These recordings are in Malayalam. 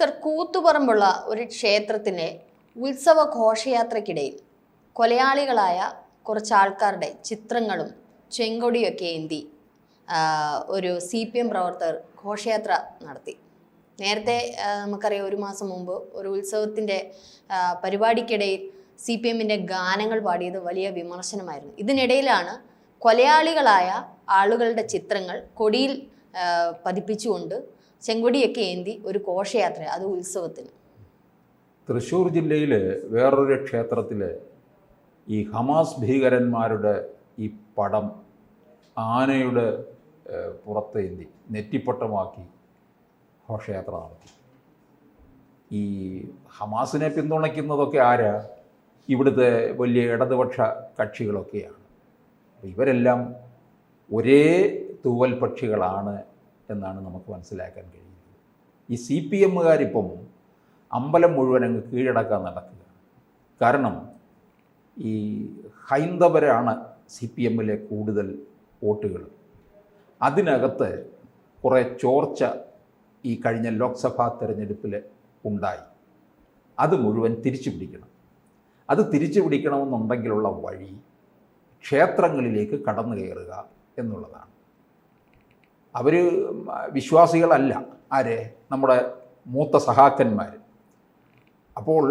സർ, കൂത്തുപറമ്പുള്ള ഒരു ക്ഷേത്രത്തിലെ ഉത്സവ ഘോഷയാത്രയ്ക്കിടയിൽ കൊലയാളികളായ കുറച്ച് ആൾക്കാരുടെ ചിത്രങ്ങളും ചെങ്കൊടിയൊക്കെ ഏന്തി ഒരു CPM പ്രവർത്തകർ ഘോഷയാത്ര നടത്തി. നേരത്തെ നമുക്കറിയാം, ഒരു മാസം മുമ്പ് ഒരു ഉത്സവത്തിൻ്റെ പരിപാടിക്കിടയിൽ CPMൻ്റെ ഗാനങ്ങൾ പാടിയത് വലിയ വിമർശനമായിരുന്നു. ഇതിനിടയിലാണ് കൊലയാളികളായ ആളുകളുടെ ചിത്രങ്ങൾ കൊടിയിൽ പതിപ്പിച്ചുകൊണ്ട് ചെങ്കൊടിയൊക്കെ ഏന്തി ഒരു ഘോഷയാത്ര, അത് ഉത്സവത്തിന്. തൃശ്ശൂർ ജില്ലയിൽ വേറൊരു ക്ഷേത്രത്തിൽ ഈ ഹമാസ് ഭീകരന്മാരുടെ ഈ പടം ആനയുടെ പുറത്തേന്തി നെറ്റിപ്പട്ടമാക്കി ഘോഷയാത്ര നടത്തി. ഈ ഹമാസിനെ പിന്തുണയ്ക്കുന്നതൊക്കെ ആരാ? ഇവിടുത്തെ വലിയ ഇടതുപക്ഷ കക്ഷികളൊക്കെയാണ്. ഇവരെല്ലാം ഒരേ തൂവൽ പക്ഷികളാണ് എന്നാണ് നമുക്ക് മനസ്സിലാക്കാൻ കഴിയുന്നത്. ഈ CPMകാരിപ്പം അമ്പലം മുഴുവൻ അങ്ങ് കീഴടക്കാൻ നടക്കുക. കാരണം ഈ ഹൈന്ദവരാണ് CPMലെ കൂടുതൽ വോട്ടുകൾ. അതിനകത്ത് കുറേ ചോർച്ച ഈ കഴിഞ്ഞ ലോക്സഭാ തെരഞ്ഞെടുപ്പിൽ ഉണ്ടായി. അത് മുഴുവൻ തിരിച്ചു പിടിക്കണം. അത് തിരിച്ചു പിടിക്കണമെന്നുണ്ടെങ്കിലുള്ള വഴി ക്ഷേത്രങ്ങളിലേക്ക് കടന്നു കയറുക എന്നുള്ളതാണ്. അവർ വിശ്വാസികളല്ല. ആരെ? നമ്മുടെ മൂത്ത സഹാക്കന്മാർ. അപ്പോൾ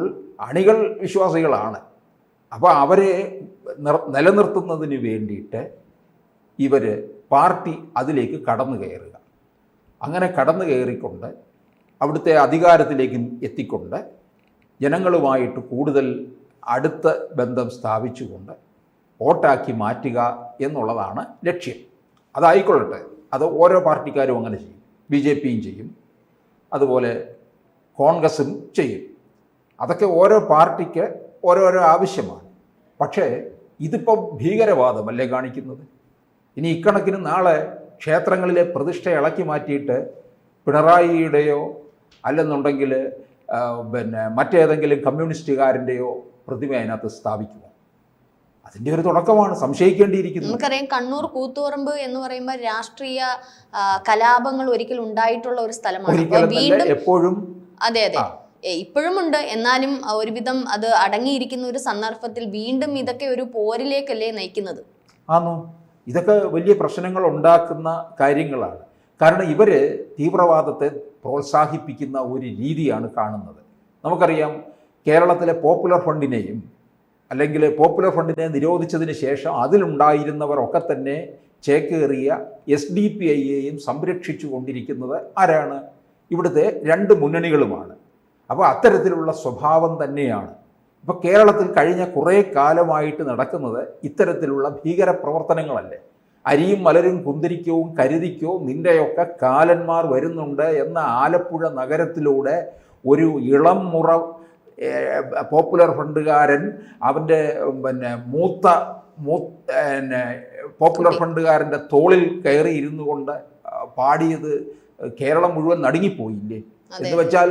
അണികൾ വിശ്വാസികളാണ്. അപ്പോൾ അവരെ നിലനിർത്തുന്നതിന് വേണ്ടിയിട്ട് ഇവർ പാർട്ടി അതിലേക്ക് കടന്നു കയറുക. അങ്ങനെ കടന്നു കയറിക്കൊണ്ട് അവിടുത്തെ അധികാരത്തിലേക്ക് എത്തിക്കൊണ്ട് ജനങ്ങളുമായിട്ട് കൂടുതൽ അടുത്ത ബന്ധം സ്ഥാപിച്ചുകൊണ്ട് വോട്ടാക്കി മാറ്റുക എന്നുള്ളതാണ് ലക്ഷ്യം. അതായിക്കൊള്ളട്ടെ, അത് ഓരോ പാർട്ടിക്കാരും അങ്ങനെ ചെയ്യും. BJPയും ചെയ്യും, അതുപോലെ കോൺഗ്രസും ചെയ്യും. അതൊക്കെ ഓരോ പാർട്ടിക്ക് ഓരോരോ ആവശ്യമാണ്. പക്ഷേ ഇതിപ്പോൾ ഭീകരവാദമല്ലേ കാണിക്കുന്നത്? ഇനി ഇക്കണക്കിന് നാളെ ക്ഷേത്രങ്ങളിലെ പ്രതിഷ്ഠ ഇളക്കി മാറ്റിയിട്ട് പിണറായിയുടെയോ അല്ലെന്നുണ്ടെങ്കിൽ മറ്റേതെങ്കിലും കമ്മ്യൂണിസ്റ്റുകാരൻ്റെയോ പ്രതിമ അതിനകത്ത് സ്ഥാപിക്കുക. അതിൻ്റെ ഒരു തുടക്കമാണ് സംശയിക്കേണ്ടിയിരിക്കുന്നത്. നമുക്കറിയാം, കണ്ണൂർ കൂത്തുപറമ്പ് എന്ന് പറയുമ്പോൾ രാഷ്ട്രീയ കലാപങ്ങൾ ഒരിക്കലും ഉണ്ടായിട്ടുള്ള ഒരു സ്ഥലമാണ്. എപ്പോഴും അതെ, ഇപ്പോഴും ഉണ്ട്. എന്നാലും ഒരുവിധം അത് അടങ്ങിയിരിക്കുന്ന ഒരു സന്ദർഭത്തിൽ വീണ്ടും ഇതൊക്കെ ഒരു പോരിലേക്കല്ലേ നയിക്കുന്നത്? ആണോ? ഇതൊക്കെ വലിയ പ്രശ്നങ്ങൾ ഉണ്ടാക്കുന്ന കാര്യങ്ങളാണ്. കാരണം ഇവർ തീവ്രവാദത്തെ പ്രോത്സാഹിപ്പിക്കുന്ന ഒരു രീതിയാണ് കാണുന്നത്. നമുക്കറിയാം, കേരളത്തിലെ പോപ്പുലർ ഫണ്ടിനെയും അല്ലെങ്കിൽ പോപ്പുലർ ഫണ്ടിനെ നിരോധിച്ചതിന് ശേഷം അതിലുണ്ടായിരുന്നവരൊക്കെ തന്നെ ചേക്കേറിയ SDPIയെയും സംരക്ഷിച്ചു കൊണ്ടിരിക്കുന്നത് ആരാണ്? ഇവിടുത്തെ രണ്ട് മുന്നണികളുമാണ്. അപ്പോൾ അത്തരത്തിലുള്ള സ്വഭാവം തന്നെയാണ് ഇപ്പോൾ കേരളത്തിൽ കഴിഞ്ഞ കുറേ കാലമായിട്ട് നടക്കുന്നത്. ഇത്തരത്തിലുള്ള ഭീകരപ്രവർത്തനങ്ങളല്ലേ. അരിയും മലരും കുന്തിരിക്കവും കരുതിക്കോ നിൻ്റെയൊക്കെ കാലന്മാർ വരുന്നുണ്ട് എന്ന ആലപ്പുഴ നഗരത്തിലൂടെ ഒരു ഇളം മുറ പോപ്പുലർ ഫണ്ടുകാരൻ അവൻ്റെ മൂത്ത പോപ്പുലർ ഫണ്ടുകാരൻ്റെ തോളിൽ കയറി ഇരുന്നു കൊണ്ട് പാടിയത് കേരളം മുഴുവൻ നടുങ്ങിപ്പോയില്ലേ? എന്ന് വെച്ചാൽ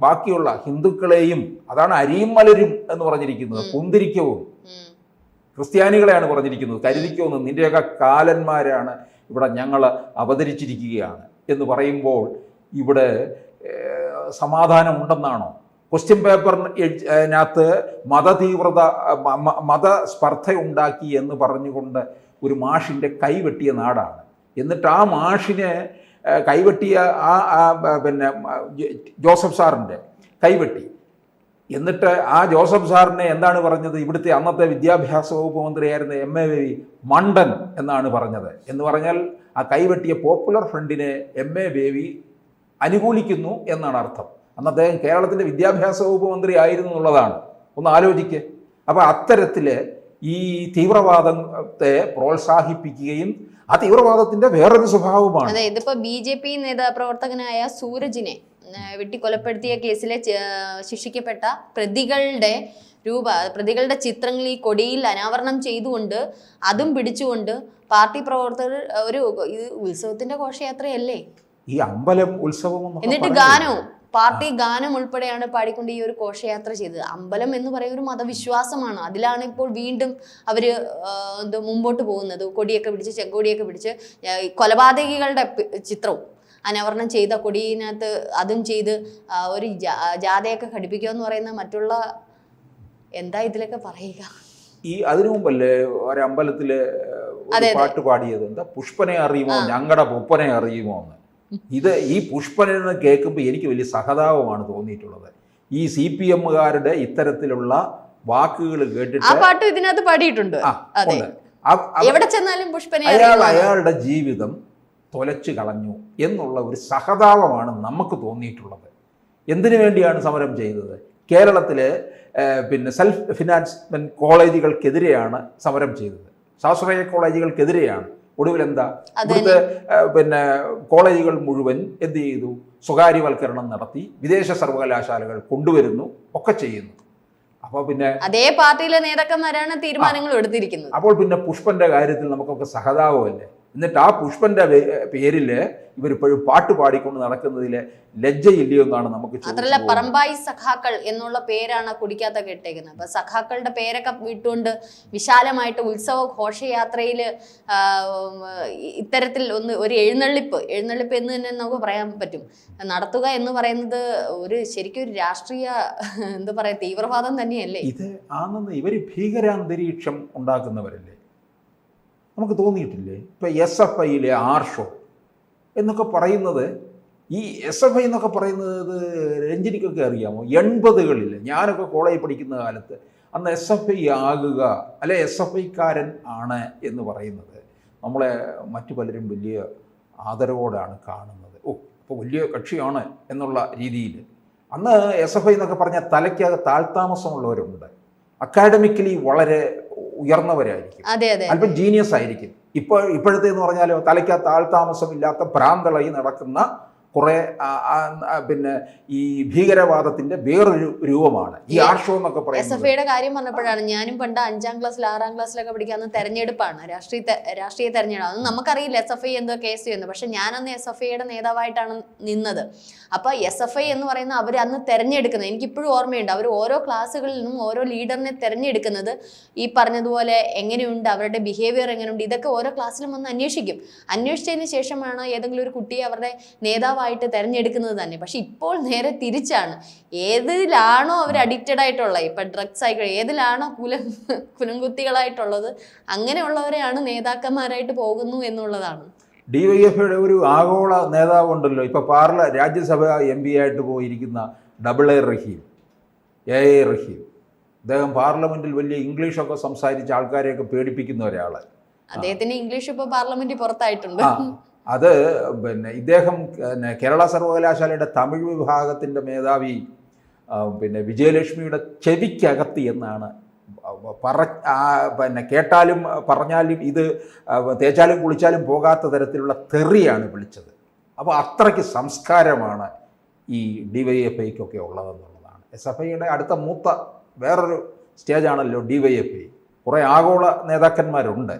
ബാക്കിയുള്ള ഹിന്ദുക്കളെയും, അതാണ് അരിയും മലരും എന്ന് പറഞ്ഞിരിക്കുന്നത്. കുന്തിരിക്കവും ക്രിസ്ത്യാനികളെയാണ് പറഞ്ഞിരിക്കുന്നത്. കരുതിക്കോന്ന് നിൻ്റെയൊക്കെ കാലന്മാരാണ് ഇവിടെ ഞങ്ങൾ അവതരിച്ചിരിക്കുകയാണ് എന്ന് പറയുമ്പോൾ ഇവിടെ സമാധാനമുണ്ടെന്നാണോ? ക്വസ്റ്റ്യൻ പേപ്പറിനകത്ത് മതതീവ്രത മതസ്പർദ്ധ ഉണ്ടാക്കി എന്ന് പറഞ്ഞുകൊണ്ട് ഒരു മാഷിൻ്റെ കൈവെട്ടിയ നാടാണ്. എന്നിട്ട് ആ മാഷിനെ കൈവെട്ടിയ ജോസഫ് സാറിൻ്റെ കൈവെട്ടി. എന്നിട്ട് ആ ജോസഫ് സാറിനെ എന്താണ് പറഞ്ഞത്? ഇവിടുത്തെ അന്നത്തെ വിദ്യാഭ്യാസ വകുപ്പ് മന്ത്രിയായിരുന്ന MA ബേബി മണ്ടൻ എന്നാണ് പറഞ്ഞത്. എന്ന് പറഞ്ഞാൽ ആ കൈവെട്ടിയ പോപ്പുലർ ഫ്രണ്ടിനെ MA ബേബി അനുകൂലിക്കുന്നു എന്നാണ് അർത്ഥം. അന്ന് അദ്ദേഹം കേരളത്തിൻ്റെ വിദ്യാഭ്യാസ വകുപ്പ് മന്ത്രി ആയിരുന്നു എന്നുള്ളതാണ്. ഒന്ന് ആലോചിക്കുക. അപ്പോൾ അത്തരത്തിൽ ഈ തീവ്രവാദത്തെ പ്രോത്സാഹിപ്പിക്കുകയും ആ തീവ്രവാദത്തിന്റെ വേറൊരു സ്വഭാവമാണ്. അതെ, ഇതിപ്പോ BJP പ്രവർത്തകനായ സൂരജിനെ വെട്ടിക്കൊലപ്പെടുത്തിയ കേസിലെ ശിക്ഷിക്കപ്പെട്ട പ്രതികളുടെ ചിത്രങ്ങൾ ഈ കൊടിയിൽ അനാവരണം ചെയ്തുകൊണ്ട് അതും പിടിച്ചുകൊണ്ട് പാർട്ടി പ്രവർത്തകർ ഒരു ഉത്സവത്തിന്റെ ഘോഷയാത്രയല്ലേ ഈ അമ്പലം ഉത്സവം, എന്നിട്ട് ഗാനവും പാർട്ടി ഗാനം ഉൾപ്പെടെയാണ് പാടിക്കൊണ്ട് ഈ ഒരു ഘോഷയാത്ര ചെയ്തത്. അമ്പലം എന്ന് പറയുന്ന ഒരു മതവിശ്വാസമാണ്. അതിലാണ് ഇപ്പോൾ വീണ്ടും അവർ മുമ്പോട്ട് പോകുന്നത്. കൊടിയൊക്കെ പിടിച്ച്, ചെങ്കൊടിയൊക്കെ പിടിച്ച് കൊലപാതകികളുടെ ചിത്രവും അനാവരണം ചെയ്ത കൊടിയിനകത്ത് അതും ചെയ്ത് ഒരു ജാഥയൊക്കെ ഘടിപ്പിക്കുക എന്ന് പറയുന്ന മറ്റുള്ള എന്താ ഇതിലൊക്കെ പറയുക. ഈ അതിനു മുമ്പല്ലേ ഒരമ്പലത്തില് പാട്ട് പാടിയത് എന്താ, പുഷ്പനെ അറിയുമോ ഞങ്ങളുടെ പുപ്പനെ അറിയുമോ എന്ന്. ഈ പുഷ്പനെന്ന് കേൾക്കുമ്പോൾ എനിക്ക് വലിയ സഹതാപമാണ് തോന്നിയിട്ടുള്ളത്. ഈ CPM-കാരുടെ ഇത്തരത്തിലുള്ള വാക്കുകൾ കേട്ടിട്ട് ആ പാട്ട് ഇതിനകത്ത് പാടിയിട്ടുണ്ട്. എവിടെ ചെന്നാലും പുഷ്പനെ അയാളുടെ ജീവിതം തൊലച്ചു കളഞ്ഞു എന്നുള്ള ഒരു സഹതാപമാണ് നമുക്ക് തോന്നിയിട്ടുള്ളത്. എന്തിനു വേണ്ടിയാണ് സമരം ചെയ്തത്? കേരളത്തിലെ സെൽഫ് ഫിനാൻസ്മെന്റ് കോളേജുകൾക്കെതിരെയാണ് സമരം ചെയ്തത്. സ്വാശ്രയ കോളേജുകൾക്കെതിരെയാണ്. ഒടുവിൽ എന്താ, ഇവിടുത്തെ കോളേജുകൾ മുഴുവൻ എന്ത് ചെയ്തു? സ്വകാര്യവൽക്കരണം നടത്തി വിദേശ സർവകലാശാലകൾ കൊണ്ടുവരുന്നു, ഒക്കെ ചെയ്യുന്നു. അപ്പോൾ പിന്നെ അതേ പാർട്ടിയിലെ നേതാക്കന്മാരാണ് തീരുമാനങ്ങൾ എടുത്തിരിക്കുന്നത്. അപ്പോൾ പിന്നെ പുഷ്പന്റെ കാര്യത്തിൽ നമുക്കൊക്കെ സഹതാപമല്ലേ? എന്നിട്ട് ആ പുഷ്പന്റെ പേരിൽ ഇവരിപ്പോഴും പാട്ട് പാടിക്കൊണ്ട് നടക്കുന്നതിൽ ലജ്ജയില്ലയോ എന്നാണ് നമുക്ക്. മാത്രമല്ല പറമ്പായി സഖാക്കൾ എന്നുള്ള പേരാണ് കുടിക്കാത്ത കേട്ടേക്കുന്നത്. അപ്പൊ സഖാക്കളുടെ പേരൊക്കെ വിട്ടുകൊണ്ട് വിശാലമായിട്ട് ഉത്സവ ഘോഷയാത്രയിൽ ഇത്തരത്തിൽ ഒരു എഴുന്നള്ളിപ്പ് എന്ന് തന്നെ നമുക്ക് പറയാൻ പറ്റും നടത്തുക എന്ന് പറയുന്നത് ശരിക്കും ഒരു രാഷ്ട്രീയ എന്താ പറയാ തീവ്രവാദം തന്നെയല്ലേ ഇത്? ആണെന്ന് ഇവർ ഭീകരാന്തരീക്ഷം ഉണ്ടാക്കുന്നവരല്ലേ? നമുക്ക് തോന്നിയിട്ടില്ലേ? ഇപ്പം SFIയിലെ ആർഷോ എന്നൊക്കെ പറയുന്നത്, ഈ SFI എന്നൊക്കെ പറയുന്നത് രഞ്ജിനിക്കൊക്കെ അറിയാമോ? 80കളിൽ ഞാനൊക്കെ കോളേജിൽ പഠിക്കുന്ന കാലത്ത് അന്ന് SFI ആകുക അല്ലെ SFIക്കാരൻ ആണ് എന്ന് പറയുന്നത് നമ്മളെ മറ്റു പലരും വലിയ ആദരവോടാണ് കാണുന്നത്. അപ്പോൾ വലിയ കക്ഷിയാണ് എന്നുള്ള രീതിയിൽ. അന്ന് SFI എന്നൊക്കെ പറഞ്ഞാൽ തലയ്ക്കകത്ത് താഴ്ത്താമസമുള്ളവരുണ്ട്, അക്കാഡമിക്കലി വളരെ ഉയർന്നവരായിരിക്കും, അല്പം ജീനിയസ് ആയിരിക്കും. ഇപ്പോഴത്തെ എന്ന് പറഞ്ഞാൽ തലയ്ക്കകത്ത് ആൾതാമസമില്ലാത്ത ഭ്രാന്തളായി നടക്കുന്ന കുറെ ഈ ഭീകരവാദത്തിന്റെ വേറൊരു രൂപമാണ് ഈ ആർഷോ എന്നൊക്കെ പറയുന്നത്. SFIയുടെ കാര്യം പറഞ്ഞപ്പോഴാണ് ഞാനും പണ്ട് 5ാം ക്ലാസ്സിൽ 6ാം ക്ലാസ്സിലൊക്കെ പഠിക്കാവുന്ന തെരഞ്ഞെടുപ്പാണ്, രാഷ്ട്രീയ തെരഞ്ഞെടുപ്പ്. അതൊന്നും നമുക്കറിയില്ല SFI എന്തോ കേസ് ചെയ്യുന്നു. പക്ഷെ ഞാനന്ന് SFIയുടെ നേതാവായിട്ടാണ് നിന്നത്. അപ്പൊ SFI എന്ന് പറയുന്ന അവർ അന്ന് തെരഞ്ഞെടുക്കുന്നത് എനിക്കിപ്പോഴും ഓർമ്മയുണ്ട്. അവർ ഓരോ ക്ലാസ്സുകളിൽ നിന്നും ഓരോ ലീഡറിനെ തെരഞ്ഞെടുക്കുന്നത് ഈ പറഞ്ഞതുപോലെ എങ്ങനെയുണ്ട്, അവരുടെ ബിഹേവിയർ എങ്ങനെയുണ്ട്, ഇതൊക്കെ ഓരോ ക്ലാസ്സിലും വന്ന് അന്വേഷിച്ചതിന് ശേഷമാണ് ഏതെങ്കിലും ഒരു കുട്ടിയെ അവരുടെ നേതാവായിട്ട് തെരഞ്ഞെടുക്കുന്നത് തന്നെ. പക്ഷെ ഇപ്പോൾ നേരെ തിരിച്ചാണ്. ഏതിലാണോ അവർ അഡിക്റ്റഡ് ആയിട്ടുള്ളത്, ഇപ്പൊ ഡ്രഗ്സ് ആയിക്കോ, ഏതിലാണോ കുലംകുത്തികളായിട്ടുള്ളത് അങ്ങനെയുള്ളവരെയാണ് നേതാക്കന്മാരായിട്ട് പോകുന്നു എന്നുള്ളതാണ്. DYFയുടെ ഒരു ആഗോള നേതാവുണ്ടല്ലോ, ഇപ്പൊ രാജ്യസഭ MP ആയിട്ട് പോയിരിക്കുന്ന AA റഹീം. അദ്ദേഹം പാർലമെന്റിൽ വലിയ ഇംഗ്ലീഷൊക്കെ സംസാരിച്ച ആൾക്കാരെയൊക്കെ പേടിപ്പിക്കുന്ന ഒരാള്. അദ്ദേഹത്തിന് ഇംഗ്ലീഷ് ഇപ്പൊ പാർലമെന്റിൽ പുറത്തായിട്ടുണ്ട്. അത് ഇദ്ദേഹം കേരള സർവകലാശാലയുടെ തമിഴ് വിഭാഗത്തിൻ്റെ മേധാവി വിജയലക്ഷ്മിയുടെ ചെവിക്കകത്തി എന്നാണ് കേട്ടാലും പറഞ്ഞാലും ഇത് തേച്ചാലും കുളിച്ചാലും പോകാത്ത തരത്തിലുള്ള തെറിയാണ് വിളിച്ചത്. അപ്പോൾ അത്രയ്ക്ക് സംസ്കാരമാണ് ഈ DYFIക്കൊക്കെ ഉള്ളതെന്നുള്ളതാണ്. SFIയുടെ അടുത്ത മൂത്ത വേറൊരു സ്റ്റേജാണല്ലോ DYFI. കുറേ ആഗോള നേതാക്കന്മാരുണ്ട്.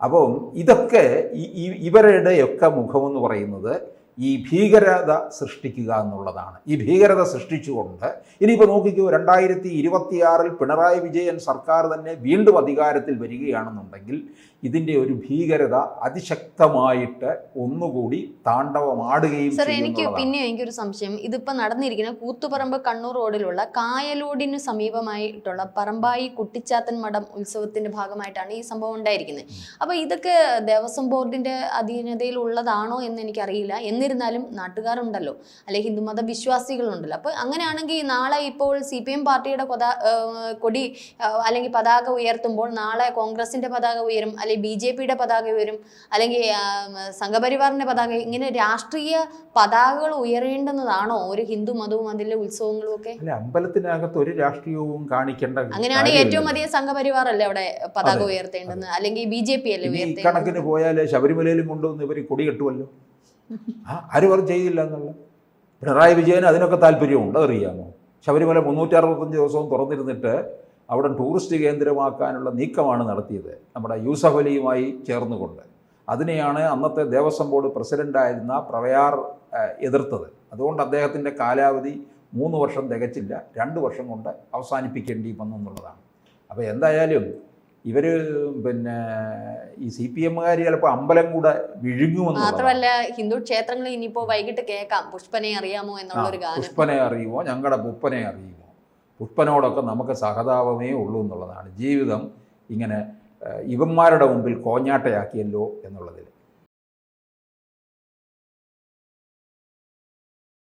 അപ്പം ഇതൊക്കെ ഇവരുടെയൊക്കെ മുഖമെന്ന് പറയുന്നത് ഈ ഭീകരത സൃഷ്ടിക്കുക എന്നുള്ളതാണ്. ഈ ഭീകരത സൃഷ്ടിച്ചുകൊണ്ട് ഇനിയിപ്പോൾ നോക്കിക്കോ, 2026 പിണറായി വിജയൻ സർക്കാർ തന്നെ വീണ്ടും അധികാരത്തിൽ വരികയാണെന്നുണ്ടെങ്കിൽ ഇതിൻ്റെ ഒരു ഭീകരത അതിശക്തമായിട്ട് ഒന്നുകൂടി താണ്ഡവമാടുകയും ചെയ്യും. എനിക്കൊരു സംശയം, ഇതിപ്പോൾ നടന്നിരിക്കുന്ന കൂത്തുപറമ്പ് കണ്ണൂർ റോഡിലുള്ള കായലോടിന് സമീപമായിട്ടുള്ള പറമ്പായി കുട്ടിച്ചാത്തൻ മഠം ഉത്സവത്തിന്റെ ഭാഗമായിട്ടാണ് ഈ സംഭവം ഉണ്ടായിരിക്കുന്നത്. അപ്പോൾ ഇതൊക്കെ ദേവസ്വം ബോർഡിന്റെ അധീനതയിൽ ഉള്ളതാണോ എന്ന് എനിക്കറിയില്ല. എന്നിരുന്നാലും നാട്ടുകാരുണ്ടല്ലോ, അല്ലെങ്കിൽ ഹിന്ദുമത വിശ്വാസികളുണ്ടല്ലോ. അപ്പോൾ അങ്ങനെയാണെങ്കിൽ നാളെ ഇപ്പോൾ CPM പാർട്ടിയുടെ കൊടി അല്ലെങ്കിൽ പതാക ഉയർത്തുമ്പോൾ നാളെ കോൺഗ്രസിന്റെ പതാക ഉയരും, അല്ലെങ്കിൽ BJPയുടെ പതാക ഉയരും, അല്ലെങ്കിൽ സംഘപരിവാറിന്റെ പതാക, ഇങ്ങനെ രാഷ്ട്രീയ പതാകകൾ ഉയരേണ്ടുന്നതാണോ ഒരു ഹിന്ദു മതവും അതിലെ ഉത്സവങ്ങളും ഒക്കെ? അമ്പലത്തിനകത്ത് ഒരു രാഷ്ട്രീയവും കാണിക്കേണ്ട. അങ്ങനെയാണ് ഏറ്റവും അധികം സംഘപരിവാർ അല്ലേ അവിടെ പതാക ഉയർത്തേണ്ടത്, അല്ലെങ്കിൽ BJP അല്ലേ ഉയർത്തേണ്ടത്? കണക്കിന് പോയാൽ ശബരിമലയിലും കൊണ്ടുവന്ന് ഇവർ കൊടി കെട്ടുമല്ലോ. ആരും ചെയ്തില്ല എന്നുള്ള. പിണറായി വിജയന് അതിനൊക്കെ താല്പര്യമുണ്ട്, അറിയാമോ? ശബരിമല 365 ദിവസവും തുറന്നിരുന്നിട്ട് അവിടെ ടൂറിസ്റ്റ് കേന്ദ്രമാക്കാനുള്ള നീക്കമാണ് നടത്തിയത് നമ്മുടെ യൂസഫ് അലിയുമായി ചേർന്നുകൊണ്ട്. അതിനെയാണ് അന്നത്തെ ദേവസ്വം ബോർഡ് പ്രസിഡൻ്റായിരുന്ന പ്രവയാർ എതിർത്തത്. അതുകൊണ്ട് അദ്ദേഹത്തിൻ്റെ കാലാവധി 3 വർഷം തികച്ചില്ല, 2 വർഷം കൊണ്ട് അവസാനിപ്പിക്കേണ്ടി വന്നു എന്നുള്ളതാണ്. അപ്പോൾ എന്തായാലും ഇവർ പിന്നെ ഈ CPM-കാർ ചിലപ്പോൾ അമ്പലം കൂടെ വിഴുങ്ങുമെന്ന്. മാത്രമല്ല ഹിന്ദു ക്ഷേത്രങ്ങളിൽ ഇനിയിപ്പോ വൈകിട്ട് കേൾക്കാം പുഷ്പനെ അറിയാമോ എന്നുള്ളൊരു ഗാനം. പുഷ്പനെ അറിയുമോ, ഞങ്ങളുടെ പുഷ്പനെ അറിയുമോ, പുഷ്പനോടൊക്കെ നമുക്ക് സഹതാപമേ ഉള്ളൂ എന്നുള്ളതാണ്. ജീവിതം ഇങ്ങനെ ഇവന്മാരുടെ മുമ്പിൽ കോഞ്ഞാട്ടയാക്കിയല്ലോ എന്നുള്ളതിൽ